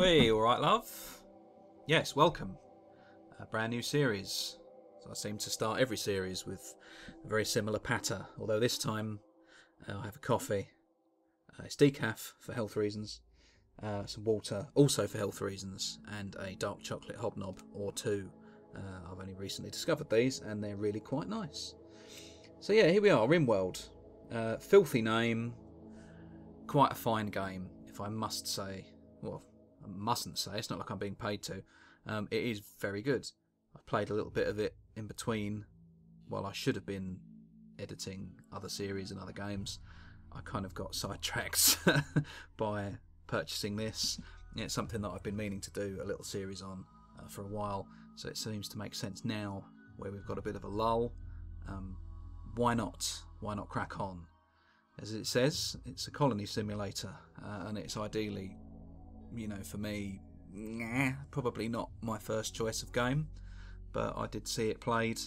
Hey, alright, love? Yes, welcome. A brand new series. So I seem to start every series with a very similar patter, although this time I have a coffee. It's decaf for health reasons, some water also for health reasons, and a dark chocolate hobnob or two. I've only recently discovered these and they're really quite nice. So yeah, here we are, RimWorld. Filthy name, quite a fine game, if I must say. Well, I mustn't say, it's not like I'm being paid to. It is very good. I've played a little bit of it in between while I should have been editing other series and other games. I kind of got sidetracked by purchasing this. It's something that I've been meaning to do a little series on for a while, so it seems to make sense now where we've got a bit of a lull. Why not? Why not crack on? As it says, it's a colony simulator, and it's ideally, you know, for me, probably not my first choice of game, but I did see it played,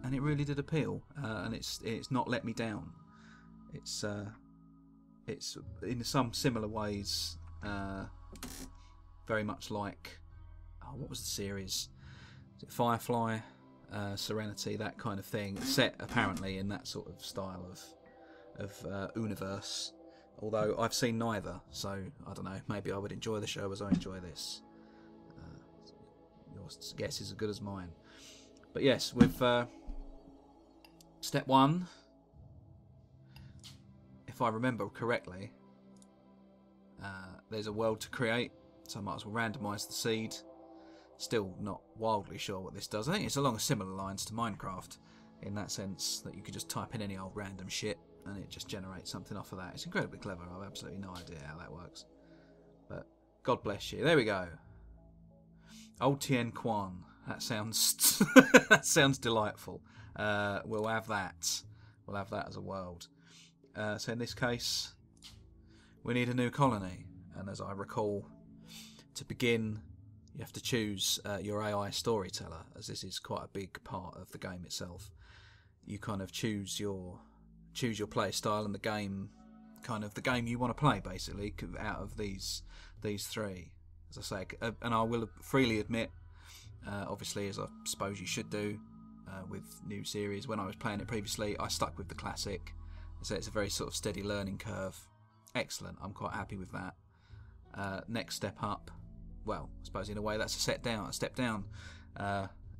and it really did appeal, and it's not let me down. It's in some similar ways very much like, what was the series? Is it Firefly, Serenity, that kind of thing? It's set apparently in that sort of style of universe. Although I've seen neither, so I don't know. Maybe I would enjoy the show as I enjoy this. Your guess is as good as mine. But yes, with step one, if I remember correctly, there's a world to create, so I might as well randomise the seed. Still not wildly sure what this does. I think it's along similar lines to Minecraft, in that sense that you could just type in any old random shit and it just generates something off of that. It's incredibly clever. I've absolutely no idea how that works. But God bless you. There we go. Old Tien Quan. That sounds that sounds delightful. We'll have that. We'll have that as a world. So in this case, we need a new colony. And as I recall, to begin, you have to choose your AI storyteller, as this is quite a big part of the game itself. You kind of choose your play style and the game you want to play, basically, out of these three, as I say. And I will freely admit, obviously, as I suppose you should do with new series, when I was playing it previously, I stuck with the classic. So it's a very sort of steady learning curve. Excellent. I'm quite happy with that. Next step up, well, I suppose in a way that's a step down.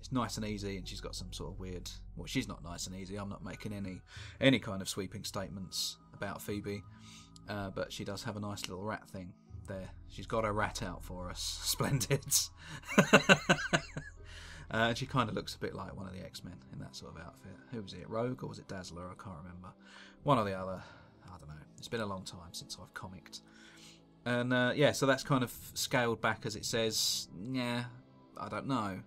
It's nice and easy, and she's got some sort of weird... Well, she's not nice and easy. I'm not making any kind of sweeping statements about Phoebe, but she does have a nice little rat thing there. She's got her rat out for us. Splendid. And she kind of looks a bit like one of the X-Men in that sort of outfit. Who was it, Rogue, or was it Dazzler? I can't remember. One or the other. I don't know. It's been a long time since I've comicked. And yeah, so that's kind of scaled back, as it says. Yeah, I don't know.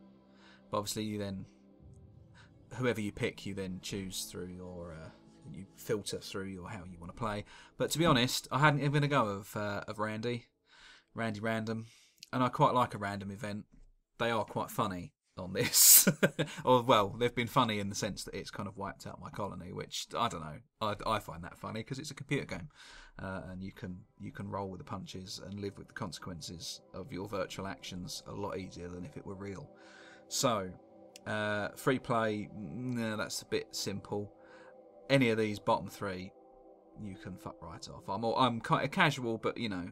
But obviously, you then, whoever you pick, you then choose through your, you filter through your how you want to play. But to be honest, I hadn't even a go of Randy Random, and I quite like a random event. They are quite funny on this, or well, they've been funny in the sense that it's kind of wiped out my colony, which I don't know. I find that funny because it's a computer game, and you can roll with the punches and live with the consequences of your virtual actions a lot easier than if it were real. So, free play, that's a bit simple. Any of these bottom three, you can fuck right off. I'm kind of casual, but you know,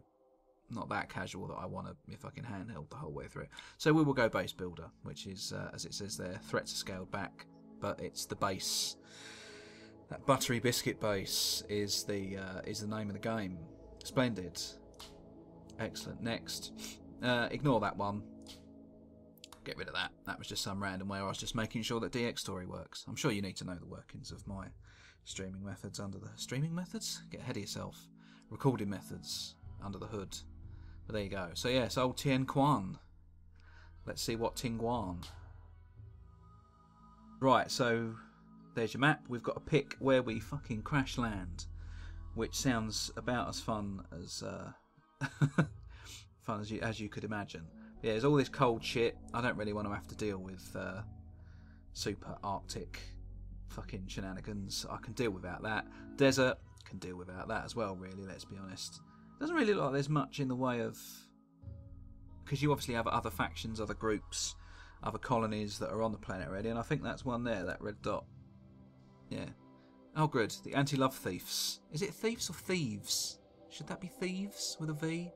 not that casual that I want to, if I can handheld the whole way through. So we will go base builder, which is, as it says there, threats are scaled back, but it's the base. That buttery biscuit base is the name of the game. Splendid. Excellent. Next. Ignore that one. Get rid of that. That was just some random way I was just making sure that DX Story works. I'm sure you need to know the workings of my streaming methods under the... Streaming methods? Get ahead of yourself. Recording methods under the hood. But there you go. So yes, old Tien Quan. Let's see what Ting Guan. Right, so there's your map. We've got to pick where we fucking crash land, which sounds about as fun as as you could imagine. Yeah, there's all this cold shit. I don't really want to have to deal with super Arctic fucking shenanigans. I can deal without that. Desert, can deal without that as well, really, let's be honest. Doesn't really look like there's much in the way of because you obviously have other factions, other groups, other colonies that are on the planet already, and I think that's one there, that red dot. Yeah. Oh, good. The anti-love thieves. Is it thieves or thieves? Should that be thieves with a V?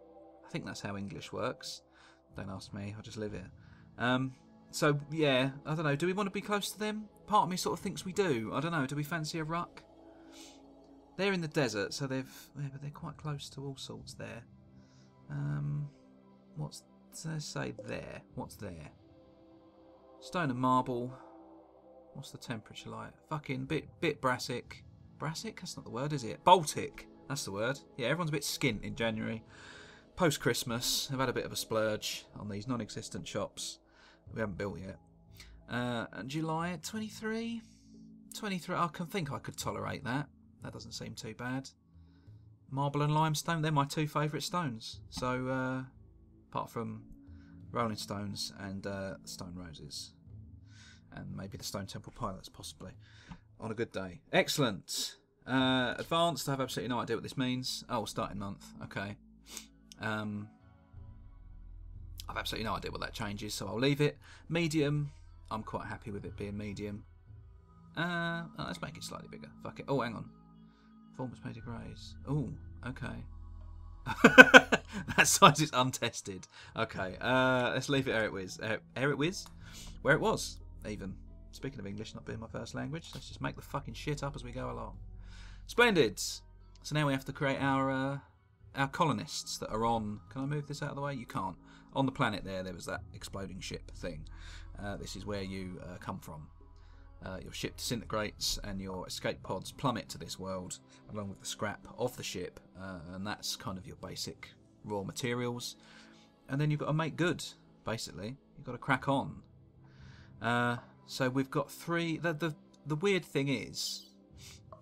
I think that's how English works. Don't ask me. I'll just live here. So, yeah, I don't know. Do we want to be close to them? Part of me sort of thinks we do. I don't know. Do we fancy a ruck? They're in the desert, so but they're quite close to all sorts there. What's let's say there? What's there? Stone and marble. What's the temperature like? Fucking bit brassic. Brassic? That's not the word, is it? Baltic. That's the word. Yeah, everyone's a bit skint in January. Post-Christmas, I've had a bit of a splurge on these non-existent shops we haven't built yet. And July 23? 23, I can think I could tolerate that. That doesn't seem too bad. Marble and limestone, they're my two favourite stones. So, apart from Rolling Stones and Stone Roses. And maybe the Stone Temple Pilots, possibly. On a good day. Excellent. Advanced, I have absolutely no idea what this means. Oh, starting month. Okay. I've absolutely no idea what that changes, so I'll leave it. Medium, I'm quite happy with it being medium. Let's make it slightly bigger. Fuck it. Oh, hang on. Performance made of greys. Oh, okay. That size is untested. Okay, let's leave it where it is. Where it was, even. Speaking of English not being my first language, let's just make the fucking shit up as we go along. Splendid. So now we have to create our colonists that are on... Can I move this out of the way? You can't. On the planet there was that exploding ship thing. This is where you come from. Your ship disintegrates and your escape pods plummet to this world along with the scrap of the ship, and that's kind of your basic raw materials. And then you've got to make good, basically. You've got to crack on. So we've got three... The weird thing is,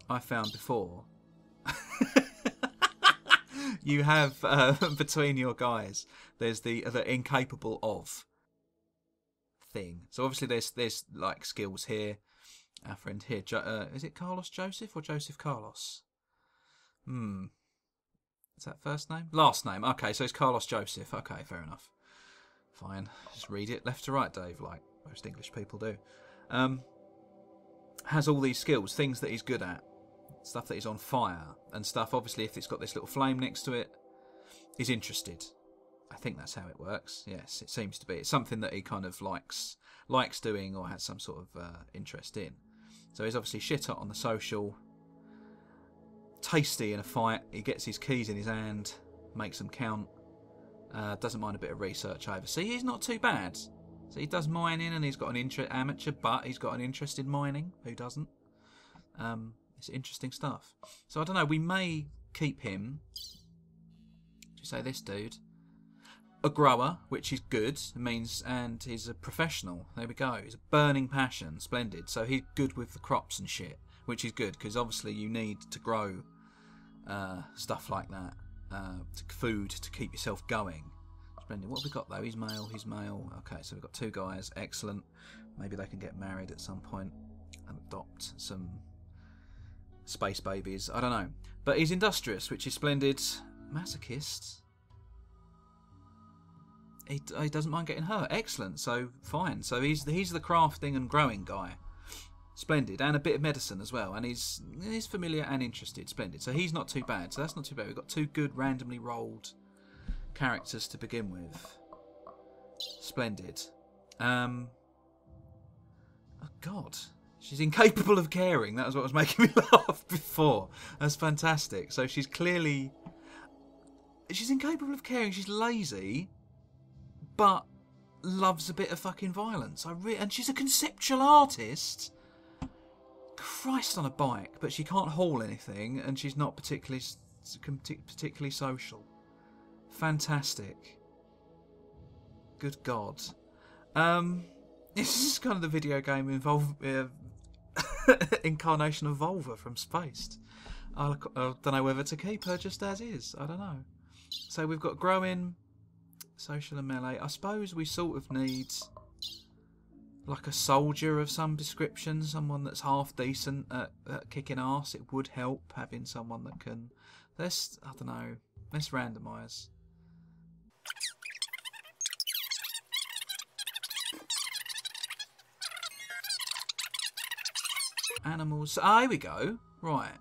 I found before... You have, between your guys, there's the incapable of thing. So obviously there's like skills here. Our friend here, is it Carlos Joseph or Joseph Carlos? Is that first name? Last name. Okay, so it's Carlos Joseph. Okay, fair enough. Fine. Just read it left to right, Dave, like most English people do. Has all these skills, things that he's good at. Stuff that is on fire and stuff. Obviously, if it's got this little flame next to it, he's interested. I think that's how it works. Yes, it seems to be. It's something that he kind of likes doing or has some sort of interest in. So he's obviously shit hot on the social. Tasty in a fight. He gets his keys in his hand, makes them count. Doesn't mind a bit of research either. See, he's not too bad. So he does mining and he's got an amateur, but he's got an interest in mining. Who doesn't? It's interesting stuff. So I don't know, we may keep him, to say this dude, a grower, which is good, means, and he's a professional. There we go. He's a burning passion. Splendid. So he's good with the crops and shit, which is good, because obviously you need to grow stuff like that, food to keep yourself going. Splendid. What have we got though? He's male. Okay, so we've got two guys. Excellent. Maybe they can get married at some point and adopt some space babies, I don't know. But he's industrious, which is splendid. Masochist. He doesn't mind getting hurt. Excellent. So fine. So he's the crafting and growing guy. Splendid. And a bit of medicine as well. And he's familiar and interested. Splendid. So he's not too bad. So that's not too bad. We've got two good randomly rolled characters to begin with. Splendid. Oh God. She's incapable of caring. That was what was making me laugh before. That's fantastic. So she's clearly... She's incapable of caring. She's lazy, but loves a bit of fucking violence. And she's a conceptual artist. Christ on a bike. But she can't haul anything, and she's not particularly social. Fantastic. Good God. This is kind of the video game incarnation of Volva from Spaced. I don't know whether to keep her just as is. I don't know. So we've got growing, social and melee. I suppose we sort of need like a soldier of some description, someone that's half decent at kicking ass. It would help having someone that can... I don't know. Let's randomise. Animals. Ah, here we go. Right.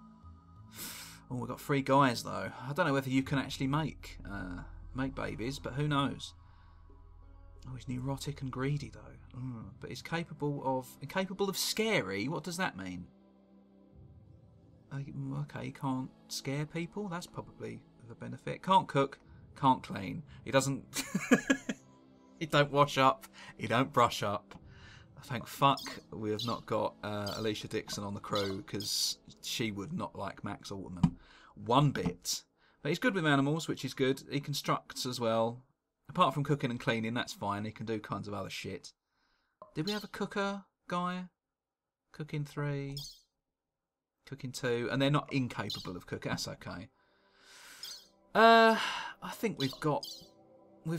Oh, we've got 3 guys, though. I don't know whether you can actually make babies, but who knows? Oh, he's neurotic and greedy, though. But he's incapable of scary. What does that mean? Okay, he can't scare people. That's probably of a benefit. Can't cook. Can't clean. He doesn't... He don't wash up. He don't brush up. Thank fuck we have not got Alicia Dixon on the crew, because she would not like Max Alterman one bit. But he's good with animals, which is good. He constructs as well. Apart from cooking and cleaning, that's fine. He can do kinds of other shit. Did we have a cooker guy? Cooking 3. Cooking 2. And they're not incapable of cooking. That's okay. I think we've got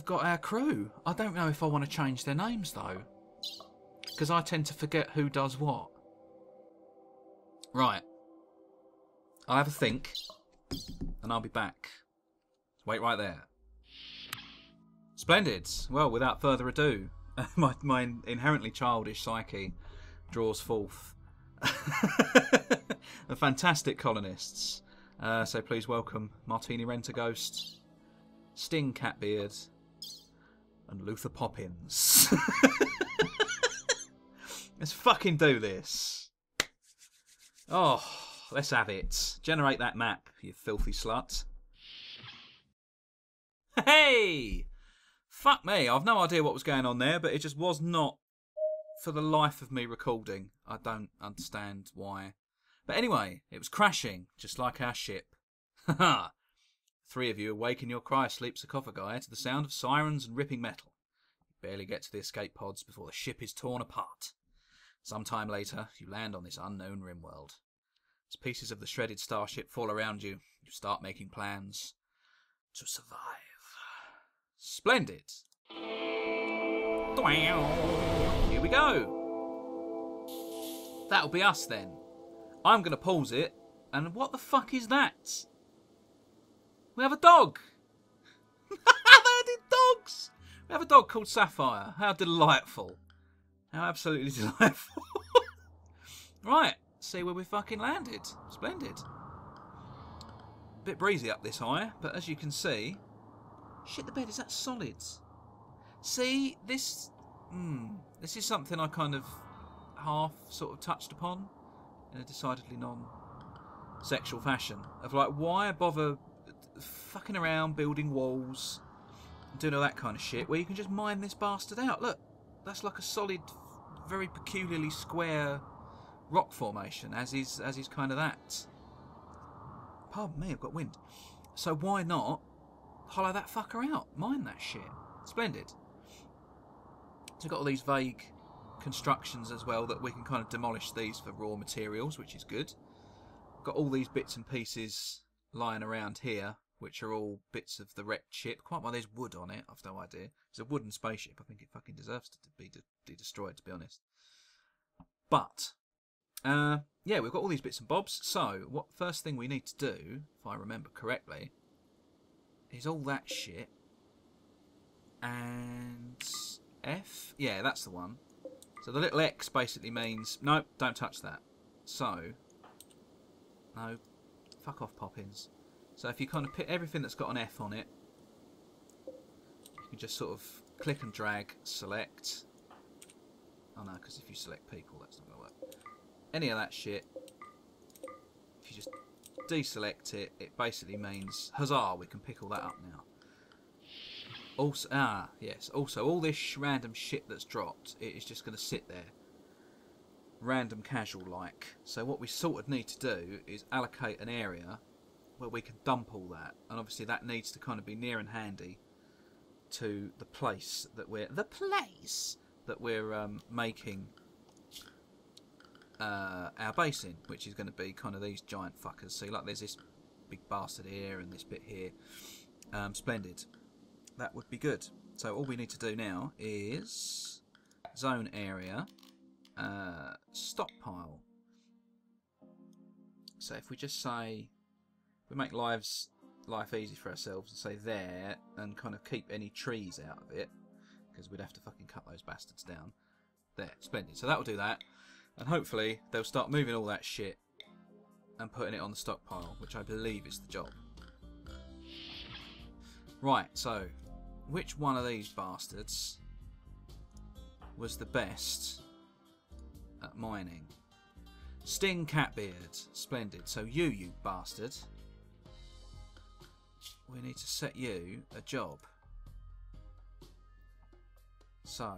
our crew. I don't know if I want to change their names, though. Because I tend to forget who does what. Right. I'll have a think. And I'll be back. Wait right there. Splendid. Well, without further ado, my inherently childish psyche draws forth the fantastic colonists. So please welcome Martini Rentaghost, Sting Catbeard, and Luther Poppins. Let's fucking do this. Oh, let's have it. Generate that map, you filthy slut. Hey! Fuck me, I've no idea what was going on there, but it just was not for the life of me recording. I don't understand why. But anyway, it was crashing, just like our ship. Haha. 3 of you awake in your cryo-sleep sarcophagi to the sound of sirens and ripping metal. You barely get to the escape pods before the ship is torn apart. Sometime later, you land on this unknown RimWorld. As pieces of the shredded starship fall around you, you start making plans to survive. Splendid. Here we go. That'll be us then. I'm going to pause it. And what the fuck is that? We have a dog. They did dogs. We have a dog called Sapphire. How delightful. How absolutely delightful. Right. See where we fucking landed. Splendid. Bit breezy up this high. But as you can see... Shit, the bed, is that solids? See, this is something I kind of half sort of touched upon in a decidedly non-sexual fashion. Of like, why bother fucking around building walls and doing all that kind of shit where you can just mine this bastard out? Look, that's like a solid, very peculiarly square rock formation, as is kind of that. Pardon me, I've got wind. So why not hollow that fucker out? Mine that shit. Splendid. So we've got all these vague constructions as well that we can kind of demolish these for raw materials, which is good. Got all these bits and pieces lying around here, which are all bits of the wrecked ship. Quite well, there's wood on it. I've no idea. It's a wooden spaceship. I think it fucking deserves to be destroyed, to be honest. But yeah, we've got all these bits and bobs. So what first thing we need to do, if I remember correctly, is all that shit. And F? Yeah, that's the one. So the little X basically means, no, don't touch that. So, no, fuck off, Poppins. So if you kind of pick everything that's got an F on it, you can just sort of click and drag, select. Oh no, because if you select people, that's not going to work. Any of that shit, if you just deselect it, it basically means, huzzah, we can pick all that up now. Also, yes, also all this random shit that's dropped, it is just going to sit there. Random casual like. So what we sort of need to do is allocate an area where we can dump all that. And obviously that needs to kind of be near and handy to the place that we're... making our base in, which is going to be kind of these giant fuckers. See, like there's this big bastard here and this bit here. Splendid. That would be good. So all we need to do now is zone area, stockpile. So if we just say, we make life easy for ourselves and say there, and kind of keep any trees out of it, because we'd have to fucking cut those bastards down. There, splendid. So that will do that. And hopefully they'll start moving all that shit and putting it on the stockpile, which I believe is the job. Right, so which one of these bastards was the best at mining? Sting Catbeard. Splendid. So you bastard. We need to set you a job. So,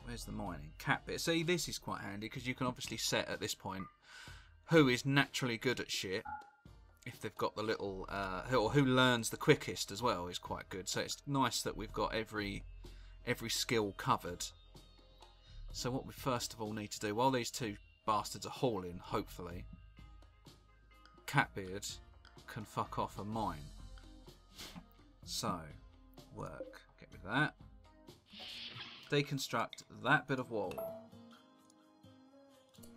where's the mining? Catbeard. See, this is quite handy because you can obviously set at this point who is naturally good at shit. If they've got the little, or who learns the quickest as well is quite good. So it's nice that we've got every skill covered. So what we first of all need to do, while these two bastards are hauling, hopefully, Catbeard can fuck off and mine. So, work. Get rid of that. Deconstruct that bit of wall.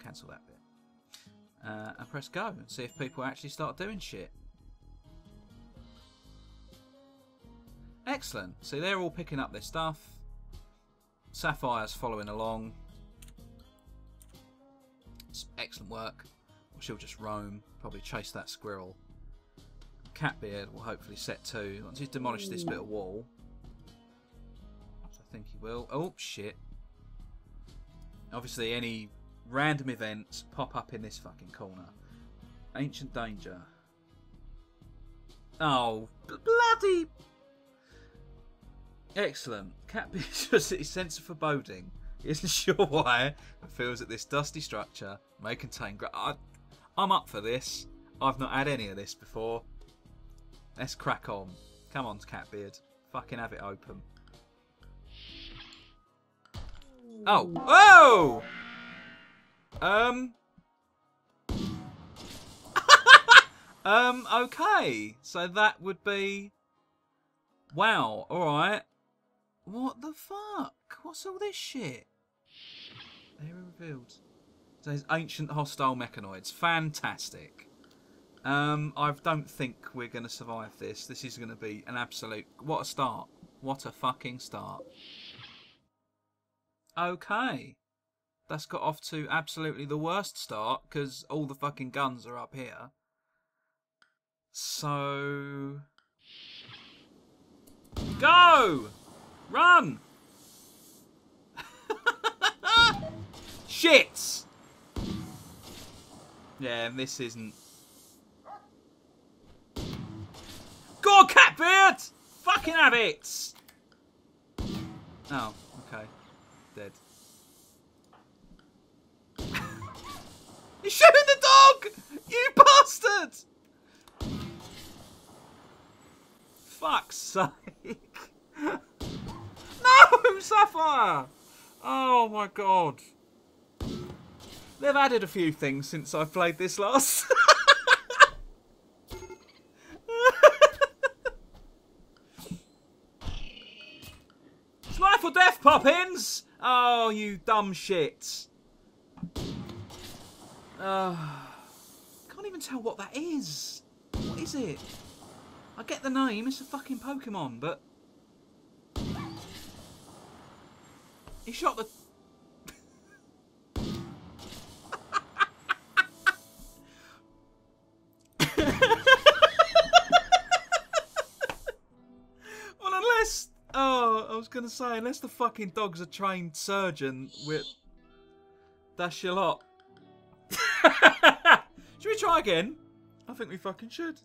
Cancel that bit. And press go and see if people actually start doing shit. Excellent. See, they're all picking up their stuff. Sapphire's following along. It's excellent work. She'll just roam, probably chase that squirrel. Catbeard will hopefully set to once he's demolished this bit of wall. Which I think he will. Oh, shit. Obviously, any random events pop up in this fucking corner. Ancient danger. Oh, bloody... Excellent. Catbeard just his sense of foreboding. He isn't sure why, but feels that this dusty structure may contain... I'm up for this. I've not had any of this before. Let's crack on. Come on, Catbeard. Fucking have it open. Oh. Oh! Okay. So that would be... Wow. Alright. What the fuck? What's all this shit? Area revealed. So there's ancient hostile mechanoids. Fantastic. I don't think we're going to survive this. This is going to be an absolute... What a start. What a fucking start. Okay. That's got off to absolutely the worst start because all the fucking guns are up here. So... Go! Run! Shit! Yeah, and this isn't... Go on, Catbeard! Fucking have it! Oh, okay. Dead. You're shooting the dog! You bastard! Fuck's sake. No, Sapphire! Oh my god. They've added a few things since I've played this last. It's life or death, Poppins! Oh, you dumb shit. Can't even tell what that is. What is it? I get the name, it's a fucking Pokemon, but... He shot the... Well, unless... Oh, I was going to say, unless the fucking dog's a trained surgeon with... That's your lot. Should we try again? I think we fucking should.